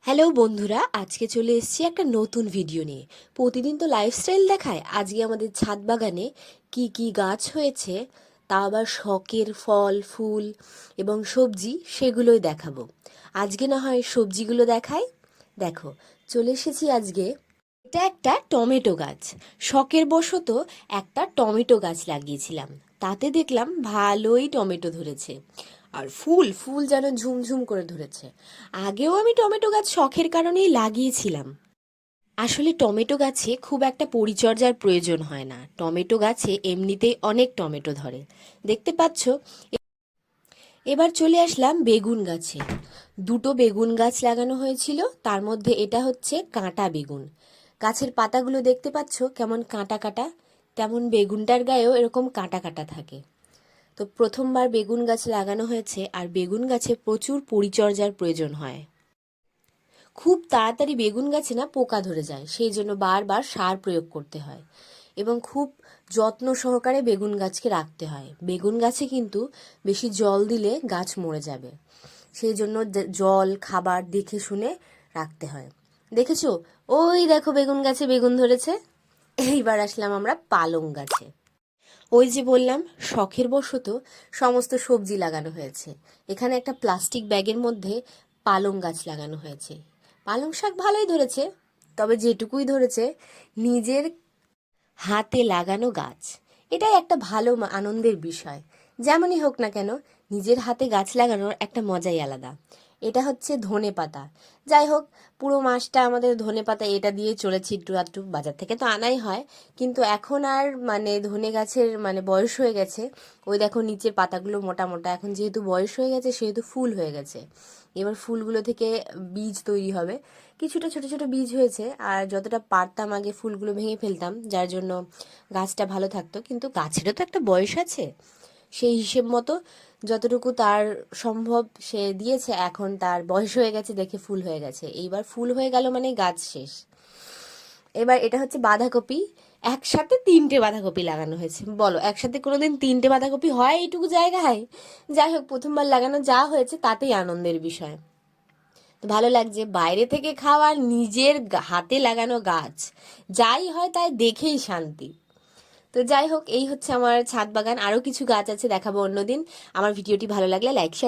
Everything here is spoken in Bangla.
হ্যালো বন্ধুরা, আজকে চলে এসেছি একটা নতুন ভিডিও নিয়ে। প্রতিদিন তো লাইফস্টাইল দেখায়, আজকে আমাদের ছাদ বাগানে কি কি গাছ হয়েছে, তা আবার শখের ফল ফুল এবং সবজি, সেগুলোই দেখাবো। আজকে না হয় সবজিগুলো দেখাই। দেখো, চলে এসেছি আজকে। এটা একটা টমেটো গাছ। শখের বশত একটা টমেটো গাছ লাগিয়েছিলাম, তাতে দেখলাম ভালোই টমেটো ধরেছে। আর ফুল ফুল যেন ঝুমঝুম করে ধরেছে। আগেও আমি টমেটো গাছ শখের কারণেই লাগিয়েছিলাম। আসলে টমেটো গাছে খুব একটা পরিচর্যার প্রয়োজন হয় না, টমেটো গাছে এমনিতেই অনেক টমেটো ধরে। দেখতে পাচ্ছ। এবার চলে আসলাম বেগুন গাছে। দুটো বেগুন গাছ লাগানো হয়েছিল, তার মধ্যে এটা হচ্ছে কাঁটা বেগুন। গাছের পাতাগুলো দেখতে পাচ্ছ কেমন কাঁটা কাঁটা, তেমন বেগুনটার গায়েও এরকম কাঁটা কাঁটা থাকে। তো প্রথমবার বেগুন গাছ লাগানো হয়েছে, আর বেগুন গাছে প্রচুর পরিচর্যার প্রয়োজন হয়। খুব তাড়াতাড়ি বেগুন গাছে না পোকা ধরে যায়, সেই জন্য বারবার সার প্রয়োগ করতে হয় এবং খুব যত্ন সহকারে বেগুন গাছকে রাখতে হয়। বেগুন গাছে কিন্তু বেশি জল দিলে গাছ মরে যাবে, সেই জন্য জল খাবার দেখে শুনে রাখতে হয়। দেখেছো, ওই দেখো বেগুন গাছে বেগুন ধরেছে। এইবার আসলাম আমরা পালং গাছে। ওই যে বললাম, শখের বশত সমস্ত সবজি লাগানো হয়েছে। এখানে একটা প্লাস্টিক ব্যাগের মধ্যে পালং গাছ লাগানো হয়েছে। পালং শাক ভালোই ধরেছে, তবে যেটুকুই ধরেছে নিজের হাতে লাগানো গাছ। এটাই একটা ভালো আনন্দের বিষয়। যেমনই হোক না কেন, নিজের হাতে গাছ লাগানোর একটা মজাই আলাদা। এটা হচ্ছে ধনে পাতা। যাই হোক, পুরো মাসটা আমাদের ধনে পাতা এটা দিয়ে চলেছে, একটু আধটু বাজার থেকে তো আনাই হয়। কিন্তু এখন আর ধনে গাছের বয়স হয়ে গেছে। ওই দেখো নিচের পাতাগুলো মোটা মোটা, এখন যেহেতু বয়স হয়ে গেছে সেহেতু ফুল হয়ে গেছে। এবার ফুলগুলো থেকে বীজ তৈরি হবে। কিছুটা ছোট ছোট বীজ হয়েছে, আর যতটা পারতাম আগে ফুলগুলো ভেঙে ফেলতাম, যার জন্য গাছটা ভালো থাকতো। কিন্তু গাছেরও তো একটা বয়স আছে, সেই হিসেব মতো যতটুকু তার সম্ভব সে দিয়েছে। এখন তার বয়স হয়ে গেছে দেখে ফুল হয়ে গেছে, এইবার ফুল হয়ে গেল মানে গাছ শেষ। এবার এটা হচ্ছে বাঁধাকপি। একসাথে 3টে বাঁধাকপি লাগানো হয়েছে। বলো, একসাথে কোনোদিন 3টে বাঁধাকপি হয় এইটুকু জায়গায়? যাই হোক, প্রথমবার লাগানো যা হয়েছে তাতেই আনন্দের বিষয়। তো ভালো লাগছে, বাইরে থেকে খাওয়ার নিজের হাতে লাগানো গাছ, যাই হয় তাই দেখেই শান্তি। তো যাই হোক, এই হচ্ছে আমার ছাদ বাগান। আরও কিছু গাছ আছে, দেখাবো অন্যদিন। আমার ভিডিওটি ভালো লাগলে লাইক শেয়ার